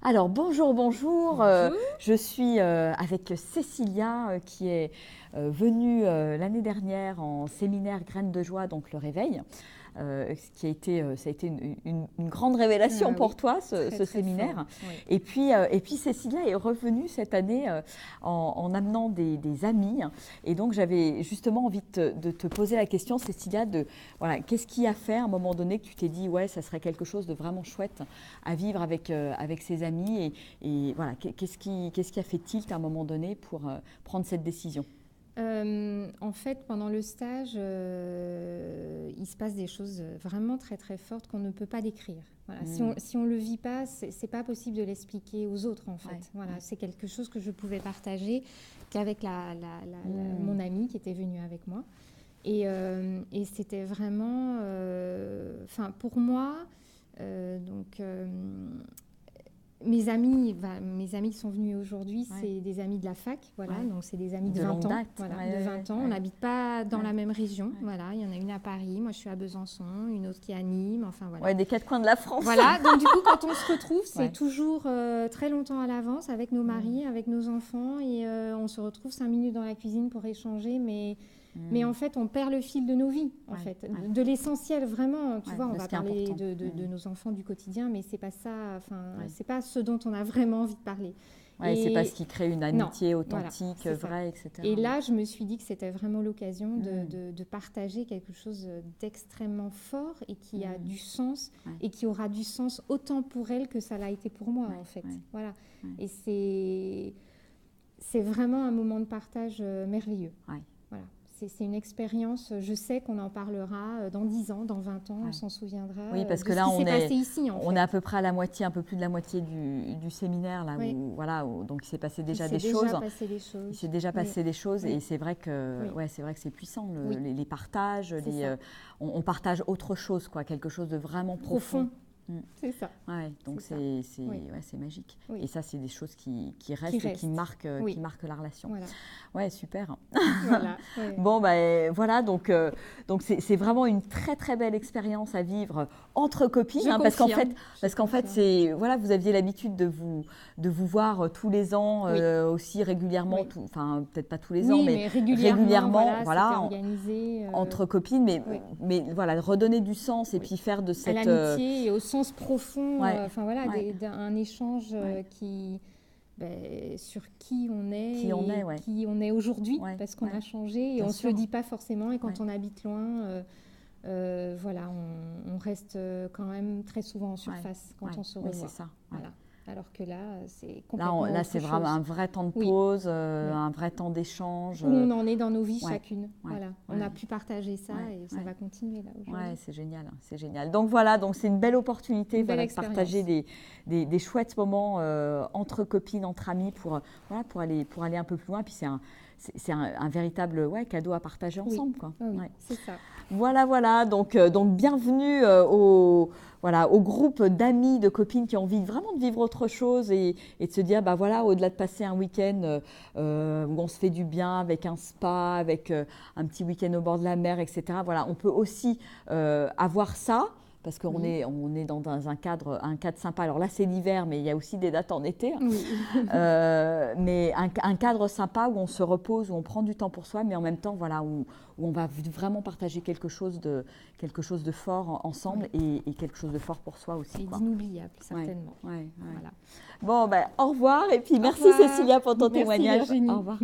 Alors bonjour, bonjour. Bonjour. Je suis avec Cécilia qui est venue l'année dernière en séminaire Graines de joie, donc le réveil. Ce qui a été, ça a été une grande révélation pour Oui, toi, très ce très fort. séminaire. Oui. Et puis Cécilia est revenue cette année en amenant des amis. Et donc j'avais justement envie de te poser la question, Cécilia, de voilà, qu'est-ce qui a fait à un moment donné que tu t'es dit, ouais, ça serait quelque chose de vraiment chouette à vivre avec ses amis. Et voilà, qu'est-ce qui a fait tilt à un moment donné pour prendre cette décision? En fait, pendant le stage, il se passe des choses vraiment très très fortes qu'on ne peut pas décrire. Voilà. Si on le vit pas, c'est pas possible de l'expliquer aux autres en fait. Ouais, Voilà, ouais. c'est quelque chose que je pouvais partager qu'avec mon amie qui était venue avec moi. Et c'était vraiment, enfin pour moi, donc mes amis qui sont venus aujourd'hui, Ouais. c'est des amis de la fac, voilà, Ouais. donc c'est des amis de De 20 longue ans, date. voilà, Ouais, de ouais, 20 ans. ouais. On n'habite pas dans Ouais. la même région, Ouais. voilà, il y en a une à Paris, moi je suis à Besançon, une autre qui est à Nîmes, enfin voilà. Ouais, des quatre coins de la France. Voilà, donc du coup quand on se retrouve, c'est Ouais. toujours très longtemps à l'avance avec nos maris, avec nos enfants, et on se retrouve 5 minutes dans la cuisine pour échanger, mais en fait, on perd le fil de nos vies, en Ouais, fait, ouais. de l'essentiel vraiment. Tu Ouais, vois, on de va ce qui est parler important. de nos enfants du quotidien, mais c'est pas ça. Enfin, Ouais. c'est pas ce dont on a vraiment envie de parler. Ouais, c'est pas ce qui crée une non, amitié voilà, authentique, c'est ça. vraie, etc. Et là, je me suis dit que c'était vraiment l'occasion Mm. de partager quelque chose d'extrêmement fort et qui a du sens Ouais. et qui aura du sens autant pour elle que ça l'a été pour moi, Ouais, en fait. ouais. Voilà. Ouais. Et c'est vraiment un moment de partage merveilleux. Ouais. Voilà. C'est une expérience, je sais qu'on en parlera dans 10 ans, dans 20 ans, Ouais. on s'en souviendra Oui, parce de que ce là, qui s'est passé ici, en on fait. est à peu près à la moitié, un peu plus de la moitié du séminaire, là, Oui. donc il s'est passé Il déjà s'est des déjà choses. passé des Il choses. s'est déjà Oui. passé des choses Oui. et c'est vrai que, Oui. ouais, c'est vrai que c'est puissant, Oui. les partages, C'est ça. on partage autre chose, quoi, quelque chose de vraiment profond. C'est ça. Ouais, donc C'est ça. Oui. ouais, c'est magique. Oui. Et ça, c'est des choses qui restent et qui marquent la relation. Voilà. Ouais, super. Voilà. Ouais. Bon, ben voilà, donc c'est vraiment une très très belle expérience à vivre entre copines, Je parce qu'en confirme. fait, c'est voilà, vous aviez l'habitude de vous voir tous les ans, Oui. aussi régulièrement, Oui. enfin peut-être pas tous les Oui, ans, mais régulièrement, voilà, c'était organisé entre copines, oui. mais voilà, redonner du sens et Oui. puis faire de à cette l'amitié et au sens profond, ouais, enfin voilà, ouais. un échange Ouais. sur qui on est Qui on et est, ouais. qui on est aujourd'hui, Ouais, parce qu'on ouais. a changé et Bien on ne se le sûr. dit pas forcément. Et quand Ouais. on habite loin, voilà, on reste quand même très souvent en surface quand on se revoit. Oui, c'est ça. Ouais. Voilà. Alors que là, c'est complètement Là, autre c'est chose. vraiment un vrai temps de Oui. pause, Oui. un vrai temps d'échange. Où on en est dans nos vies ouais. chacune. Ouais. Voilà. On Ouais. a pu partager ça Ouais. et ça Ouais. va continuer là aujourd'hui. Ouais, c'est génial, c'est génial. Donc voilà, donc c'est une belle opportunité, Une belle voilà, de partager expérience. des chouettes moments entre copines, entre amis, voilà, pour aller un peu plus loin. Puis c'est un véritable cadeau à partager Oui. ensemble, quoi. Ah oui, Ouais. c'est ça. Voilà, donc bienvenue au groupe d'amis, de copines qui ont envie vraiment de vivre autre chose et de se dire, bah voilà, au-delà de passer un week-end où on se fait du bien avec un spa, avec un petit week-end au bord de la mer, etc. Voilà, on peut aussi avoir ça. Parce qu'on Oui. on est dans un cadre sympa. Alors là, c'est l'hiver, mais il y a aussi des dates en été. Oui. Mais un cadre sympa où on se repose, où on prend du temps pour soi, mais en même temps, voilà, où on va vraiment partager quelque chose de fort ensemble et quelque chose de fort pour soi aussi. Et Quoi. d'inoubliable, certainement. Ouais. Voilà. Bon, ben, au revoir et puis Au merci revoir. Cécilia pour ton Merci témoignage. Virginie. Au revoir.